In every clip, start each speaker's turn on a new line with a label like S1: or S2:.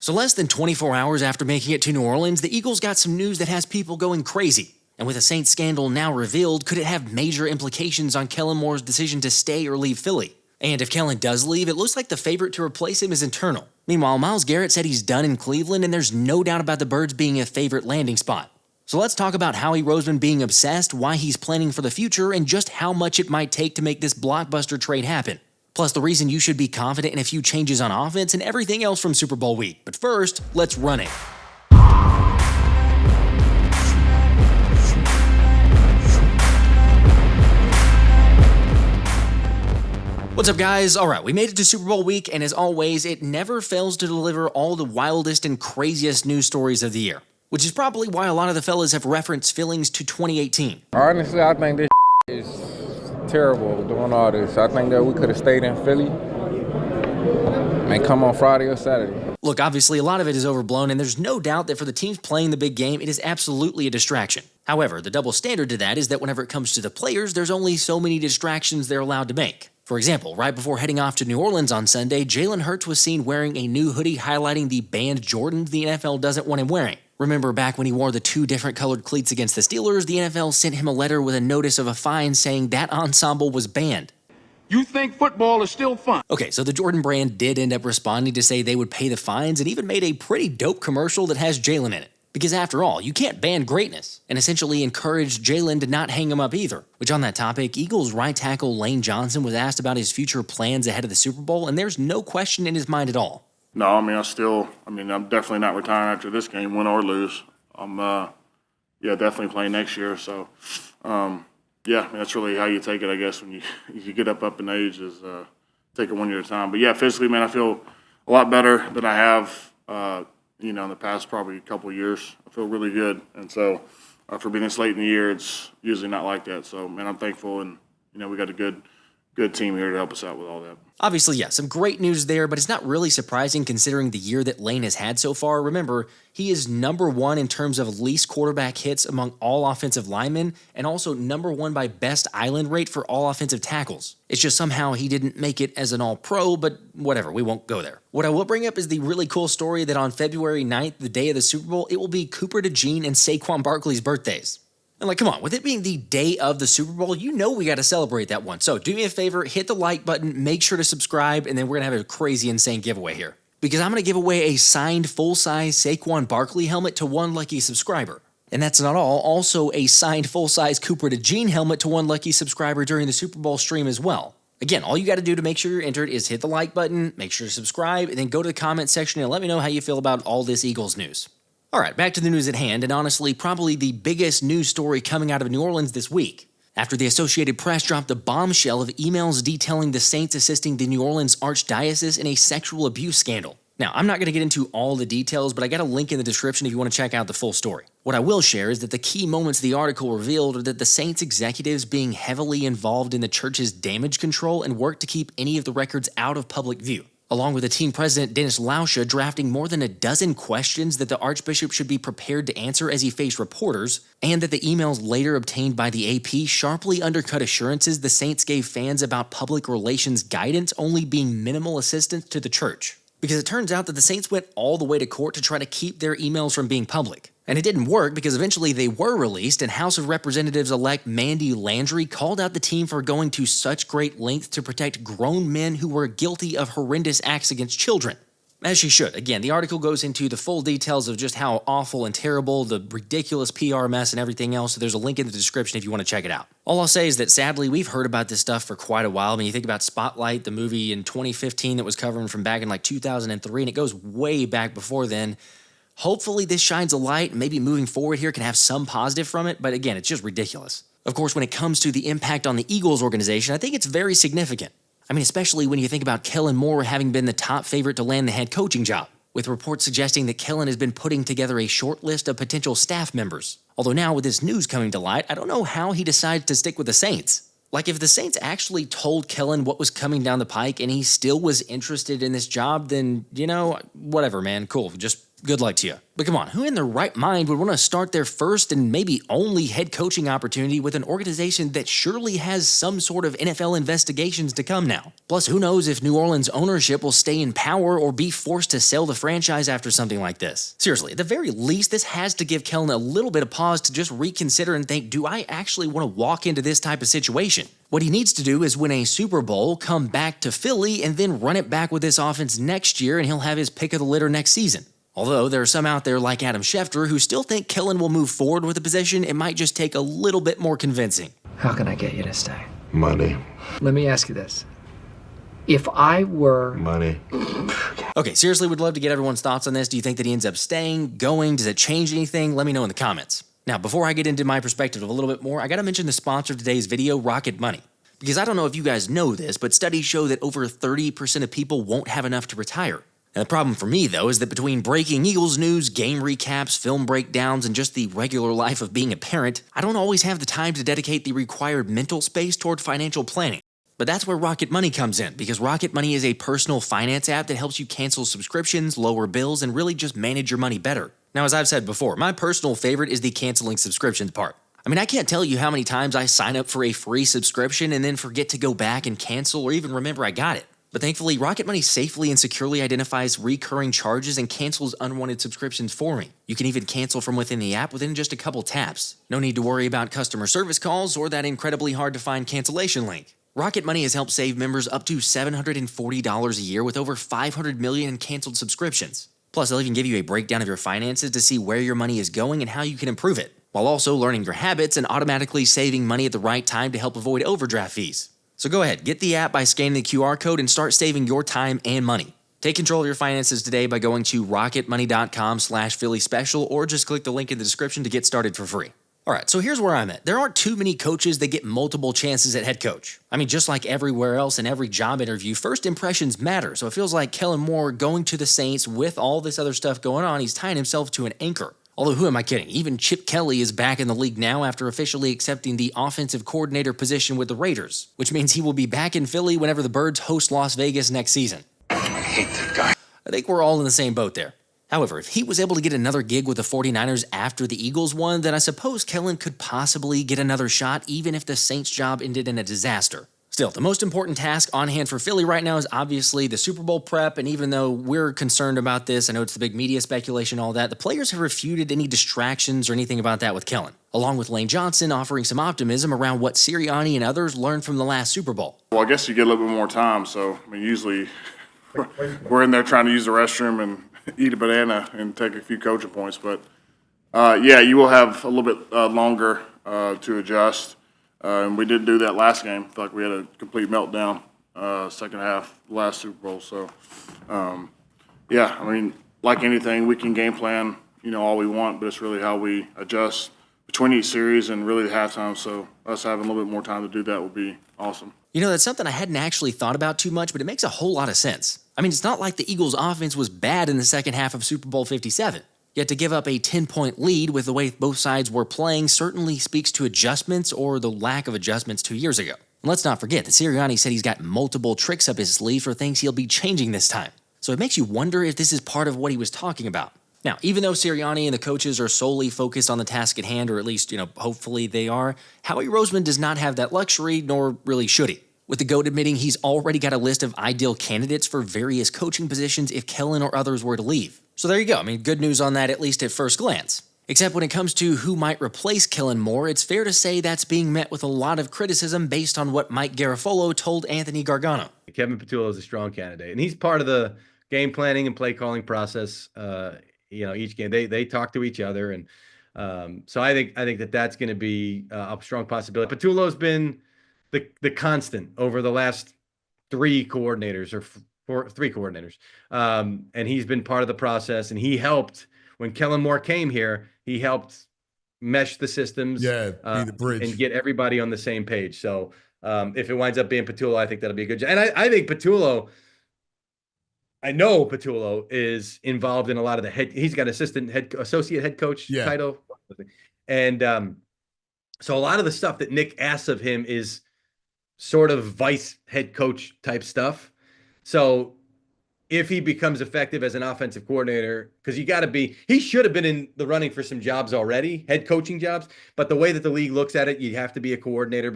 S1: So less than 24 hours after making it to New Orleans, the Eagles got some news that has people going crazy. And with the Saints scandal now revealed, could it have major implications on Kellen Moore's decision to stay or leave Philly? And if Kellen does leave, it looks like the favorite to replace him is internal. Meanwhile, Myles Garrett said he's done in Cleveland, and there's no doubt about the Birds being a favorite landing spot. So let's talk about Howie Roseman being obsessed, why he's planning for the future, and just how much it might take to make this blockbuster trade happen. Plus the reason you should be confident in a few changes on offense and everything else from Super Bowl week. But first, let's run it. What's up, guys? Alright, we made it to Super Bowl week, and as always, it never fails to deliver all the wildest and craziest news stories of the year. Which is probably why a lot of the fellas have referenced feelings to 2018.
S2: Honestly, I think this is terrible doing all this. I think that we could have stayed in Philly and come on Friday or Saturday.
S1: Look, obviously a lot of it is overblown, and there's no doubt that for the teams playing the big game, it is absolutely a distraction. However, the double standard to that is that whenever it comes to the players, there's only so many distractions they're allowed to make. For example, right before heading off to New Orleans on Sunday, Jalen Hurts was seen wearing a new hoodie highlighting the banned Jordans the NFL doesn't want him wearing. Remember back when he wore the two different colored cleats against the Steelers, the NFL sent him a letter with a notice of a fine saying that ensemble was banned.
S3: You think football is still fun?
S1: Okay, so the Jordan brand did end up responding to say they would pay the fines and even made a pretty dope commercial that has Jalen in it. Because after all, you can't ban greatness, and essentially encouraged Jalen to not hang him up either. Which on that topic, Eagles right tackle Lane Johnson was asked about his future plans ahead of the Super Bowl, and there's no question in his mind at all.
S4: No, I'm definitely not retiring after this game, win or lose. I'm definitely playing next year. So, that's really how you take it, I guess, when you get up in age, is take it 1 year at a time. But yeah, physically, man, I feel a lot better than I have, in the past probably couple of years. I feel really good. And so for being this late in the year, it's usually not like that. So, man, I'm thankful, and, we got a good team here to help us out with all that.
S1: Obviously, yeah, some great news there, but it's not really surprising considering the year that Lane has had so far. Remember, he is number one in terms of least quarterback hits among all offensive linemen, and also number one by best island rate for all offensive tackles. It's just somehow he didn't make it as an all-pro, but whatever, we won't go there. What I will bring up is the really cool story that on February 9th, the day of the Super Bowl, it will be Cooper DeJean and Saquon Barkley's birthdays. And come on, with it being the day of the Super Bowl, we got to celebrate that one. So do me a favor, hit the like button, make sure to subscribe, and then we're going to have a crazy, insane giveaway here. Because I'm going to give away a signed full-size Saquon Barkley helmet to one lucky subscriber. And that's not all, also a signed full-size Cooper DeJean helmet to one lucky subscriber during the Super Bowl stream as well. Again, all you got to do to make sure you're entered is hit the like button, make sure to subscribe, and then go to the comment section and let me know how you feel about all this Eagles news. Alright, back to the news at hand, and honestly, probably the biggest news story coming out of New Orleans this week. After the Associated Press dropped a bombshell of emails detailing the Saints assisting the New Orleans Archdiocese in a sexual abuse scandal. Now, I'm not going to get into all the details, but I got a link in the description if you want to check out the full story. What I will share is that the key moments the article revealed are that the Saints executives being heavily involved in the church's damage control and work to keep any of the records out of public view. Along with the team president Dennis Lauscha drafting more than a dozen questions that the Archbishop should be prepared to answer as he faced reporters, and that the emails later obtained by the AP sharply undercut assurances the Saints gave fans about public relations guidance only being minimal assistance to the church. Because it turns out that the Saints went all the way to court to try to keep their emails from being public. And it didn't work because eventually they were released, and House of Representatives-elect Mandy Landry called out the team for going to such great lengths to protect grown men who were guilty of horrendous acts against children. As she should. Again, the article goes into the full details of just how awful and terrible, the ridiculous PR mess and everything else, so there's a link in the description if you want to check it out. All I'll say is that sadly, we've heard about this stuff for quite a while. I mean, you think about Spotlight, the movie in 2015 that was covering from back in 2003, and it goes way back before then. Hopefully this shines a light, and maybe moving forward here can have some positive from it, but again, it's just ridiculous. Of course, when it comes to the impact on the Eagles organization, I think it's very significant. I mean, especially when you think about Kellen Moore having been the top favorite to land the head coaching job, with reports suggesting that Kellen has been putting together a short list of potential staff members. Although now with this news coming to light, I don't know how he decides to stick with the Saints. If the Saints actually told Kellen what was coming down the pike and he still was interested in this job, then, whatever, man, cool. Just good luck to you. But come on, who in their right mind would want to start their first and maybe only head coaching opportunity with an organization that surely has some sort of NFL investigations to come now? Plus, who knows if New Orleans ownership will stay in power or be forced to sell the franchise after something like this. Seriously, at the very least, this has to give Kellen a little bit of pause to just reconsider and think, do I actually want to walk into this type of situation? What he needs to do is win a Super Bowl, come back to Philly, and then run it back with this offense next year, and he'll have his pick of the litter next season. Although there are some out there like Adam Schefter who still think Kellen will move forward with the position, it might just take a little bit more convincing.
S5: How can I get you to stay?
S6: Money.
S5: Let me ask you this. If I were...
S6: Money.
S1: Okay, seriously, would love to get everyone's thoughts on this. Do you think that he ends up staying, going? Does it change anything? Let me know in the comments. Now, before I get into my perspective a little bit more, I gotta mention the sponsor of today's video, Rocket Money. Because I don't know if you guys know this, but studies show that over 30% of people won't have enough to retire. And the problem for me, though, is that between breaking Eagles news, game recaps, film breakdowns, and just the regular life of being a parent, I don't always have the time to dedicate the required mental space toward financial planning. But that's where Rocket Money comes in, because Rocket Money is a personal finance app that helps you cancel subscriptions, lower bills, and really just manage your money better. Now, as I've said before, my personal favorite is the canceling subscriptions part. I mean, I can't tell you how many times I sign up for a free subscription and then forget to go back and cancel or even remember I got it. But thankfully, Rocket Money safely and securely identifies recurring charges and cancels unwanted subscriptions for me. You can even cancel from within the app within just a couple taps. No need to worry about customer service calls or that incredibly hard to find cancellation link. Rocket Money has helped save members up to $740 a year with over 500 million in canceled subscriptions. Plus, they'll even give you a breakdown of your finances to see where your money is going and how you can improve it, while also learning your habits and automatically saving money at the right time to help avoid overdraft fees. So go ahead, get the app by scanning the QR code and start saving your time and money. Take control of your finances today by going to rocketmoney.com/Philly special or just click the link in the description to get started for free. Alright, so here's where I'm at. There aren't too many coaches that get multiple chances at head coach. I mean, just like everywhere else in every job interview, first impressions matter. So it feels like Kellen Moore going to the Saints with all this other stuff going on, he's tying himself to an anchor. Although, who am I kidding? Even Chip Kelly is back in the league now after officially accepting the offensive coordinator position with the Raiders, which means he will be back in Philly whenever the Birds host Las Vegas next season.
S6: I hate that guy.
S1: I think we're all in the same boat there. However, if he was able to get another gig with the 49ers after the Eagles won, then I suppose Kellen could possibly get another shot even if the Saints job ended in a disaster. Still, the most important task on hand for Philly right now is obviously the Super Bowl prep, and even though we're concerned about this, I know it's the big media speculation, all that, the players have refuted any distractions or anything about that with Kellen, along with Lane Johnson offering some optimism around what Sirianni and others learned from the last Super Bowl.
S4: Well, I guess you get a little bit more time, so I mean, usually we're in there trying to use the restroom and eat a banana and take a few coaching points, but yeah, you will have a little bit longer to adjust. And we did do that last game. I felt like we had a complete meltdown second half last Super Bowl. So, yeah, I mean, like anything, we can game plan, all we want, but it's really how we adjust between each series and really the halftime. So us having a little bit more time to do that would be awesome.
S1: That's something I hadn't actually thought about too much, but it makes a whole lot of sense. I mean, it's not like the Eagles' offense was bad in the second half of Super Bowl 57. Yet to give up a 10-point lead with the way both sides were playing certainly speaks to adjustments or the lack of adjustments 2 years ago. And let's not forget that Sirianni said he's got multiple tricks up his sleeve for things he'll be changing this time. So it makes you wonder if this is part of what he was talking about. Now, even though Sirianni and the coaches are solely focused on the task at hand, or at least, hopefully they are, Howie Roseman does not have that luxury, nor really should he. With the GOAT admitting he's already got a list of ideal candidates for various coaching positions if Kellen or others were to leave. So there you go. I mean, good news on that, at least at first glance. Except when it comes to who might replace Kellen Moore, it's fair to say that's being met with a lot of criticism based on what Mike Garafolo told Anthony Gargano.
S7: Kevin Patullo is a strong candidate, and he's part of the game planning and play calling process. Each game they talk to each other, and so I think that's going to be a strong possibility. Patullo's been the constant over the last three coordinators, and he's been part of the process, and he helped when Kellen Moore came here. He helped mesh the systems,
S8: be the bridge,
S7: and get everybody on the same page. So if it winds up being Patullo, I think that'll be a good job. And I think Patullo, I know Patullo is involved in a lot of he's got associate head coach title. And so a lot of the stuff that Nick asks of him is sort of vice head coach type stuff. So if he becomes effective as an offensive coordinator, because he should have been in the running for some jobs already, head coaching jobs, but the way that the league looks at it, you have to be a coordinator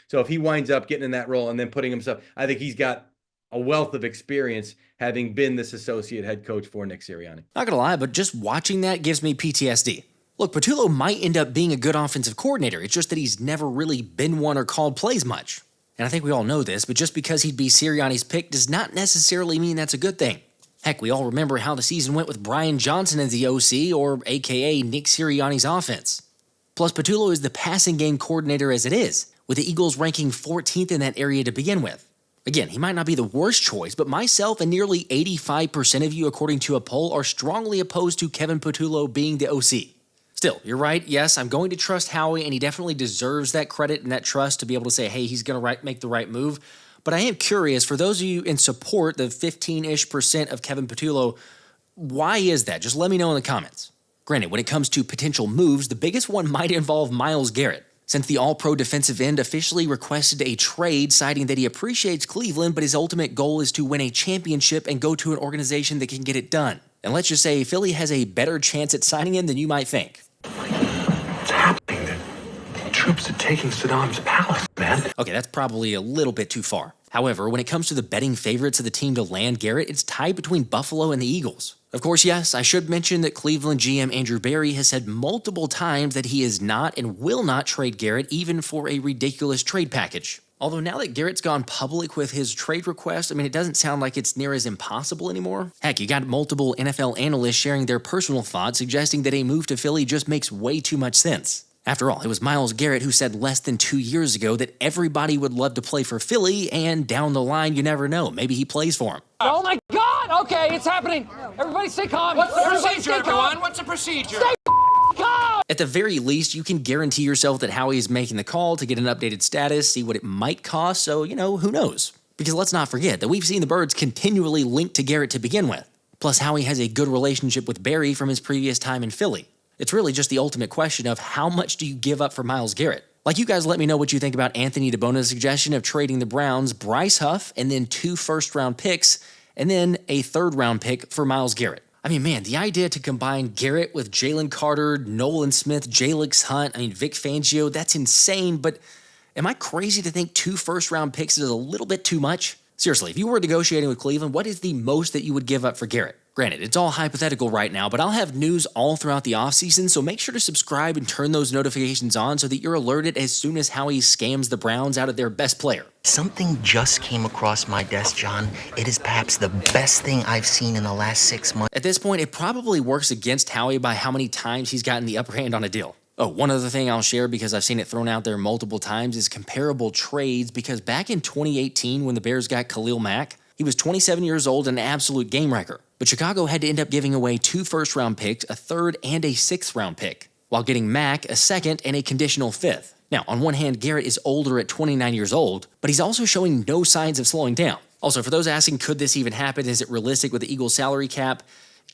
S7: so if he winds up getting in that role and then putting himself, I think he's got a wealth of experience having been this associate head coach for Nick Sirianni.
S1: Not gonna lie, but just watching that gives me PTSD. Look, Patullo might end up being a good offensive coordinator, it's just that he's never really been one or called plays much. And I think we all know this, but just because he'd be Sirianni's pick does not necessarily mean that's a good thing. Heck, we all remember how the season went with Brian Johnson as the OC, or aka Nick Sirianni's offense. Plus, Patullo is the passing game coordinator as it is, with the Eagles ranking 14th in that area to begin with. Again, he might not be the worst choice, but myself and nearly 85% of you, according to a poll, are strongly opposed to Kevin Patullo being the OC. Still, you're right. Yes, I'm going to trust Howie, and he definitely deserves that credit and that trust to be able to say, hey, he's going to make the right move. But I am curious, for those of you in support, the 15-ish% of Kevin Patullo, why is that? Just let me know in the comments. Granted, when it comes to potential moves, the biggest one might involve Myles Garrett, since the All-Pro defensive end officially requested a trade, citing that he appreciates Cleveland, but his ultimate goal is to win a championship and go to an organization that can get it done. And let's just say Philly has a better chance at signing him than you might think.
S6: What's happening? The troops are taking Saddam's palace, man.
S1: Okay, that's probably a little bit too far. However, when it comes to the betting favorites of the team to land Garrett, it's tied between Buffalo and the Eagles. Of course, yes, I should mention that Cleveland GM Andrew Berry has said multiple times that he is not and will not trade Garrett even for a ridiculous trade package. Although now that Garrett's gone public with his trade request, it doesn't sound like it's near as impossible anymore. Heck, you got multiple NFL analysts sharing their personal thoughts, suggesting that a move to Philly just makes way too much sense. After all, it was Myles Garrett who said less than 2 years ago that everybody would love to play for Philly, and down the line, you never know. Maybe he plays for him.
S8: Oh my God! Okay, it's happening. Everybody stay calm.
S9: What's the procedure, everyone? What's the procedure?
S8: Stay calm!
S1: At the very least, you can guarantee yourself that Howie is making the call to get an updated status, see what it might cost, so, who knows? Because let's not forget that we've seen the Birds continually linked to Garrett to begin with. Plus, Howie has a good relationship with Barry from his previous time in Philly. It's really just the ultimate question of how much do you give up for Myles Garrett? Like, you guys let me know what you think about Anthony DeBona's suggestion of trading the Browns, Bryce Huff, and then 2 first-round picks, and then a 3rd-round pick for Myles Garrett. Man, the idea to combine Garrett with Jalen Carter, Nolan Smith, Jalix Hunt, Vic Fangio, that's insane, but am I crazy to think 2 first-round picks is a little bit too much? Seriously, if you were negotiating with Cleveland, what is the most that you would give up for Garrett? Granted, it's all hypothetical right now, but I'll have news all throughout the offseason, so make sure to subscribe and turn those notifications on so that you're alerted as soon as Howie scams the Browns out of their best player.
S10: Something just came across my desk, John. It is perhaps the best thing I've seen in the last 6 months.
S1: At this point, it probably works against Howie by how many times he's gotten the upper hand on a deal. Oh, one other thing I'll share, because I've seen it thrown out there multiple times, is comparable trades, because back in 2018 when the Bears got Khalil Mack, he was 27 years old and an absolute game wrecker. But Chicago had to end up giving away 2 first-round picks, a 3rd and a 6th-round pick, while getting Mack a 2nd and a conditional 5th. Now, on one hand, Garrett is older at 29 years old, but he's also showing no signs of slowing down. Also, for those asking, could this even happen? Is it realistic with the Eagles salary cap?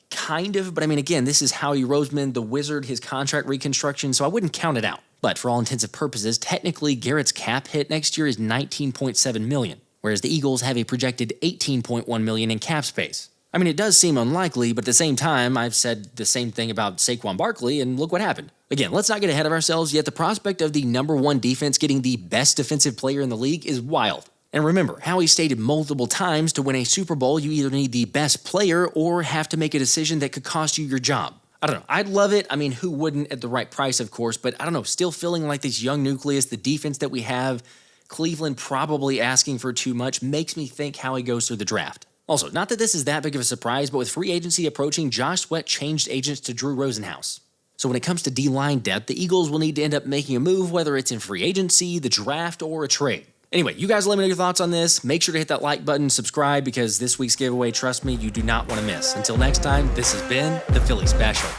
S1: Kind of, but again, this is Howie Roseman, the wizard, his contract reconstruction, so I wouldn't count it out. But for all intents and purposes, technically, Garrett's cap hit next year is $19.7 million, whereas the Eagles have a projected $18.1 million in cap space. It does seem unlikely, but at the same time, I've said the same thing about Saquon Barkley, and look what happened. Again, let's not get ahead of ourselves, yet the prospect of the number 1 defense getting the best defensive player in the league is wild. And remember, Howie stated multiple times to win a Super Bowl, you either need the best player or have to make a decision that could cost you your job. I don't know. I'd love it. Who wouldn't at the right price, of course, but I don't know. Still feeling like this young nucleus, the defense that we have, Cleveland probably asking for too much, makes me think Howie goes through the draft. Also, not that this is that big of a surprise, but with free agency approaching, Josh Sweat changed agents to Drew Rosenhaus. So when it comes to D-line depth, the Eagles will need to end up making a move, whether it's in free agency, the draft, or a trade. Anyway, you guys let me know your thoughts on this. Make sure to hit that like button, subscribe, because this week's giveaway, trust me, you do not want to miss. Until next time, this has been the Philly Special.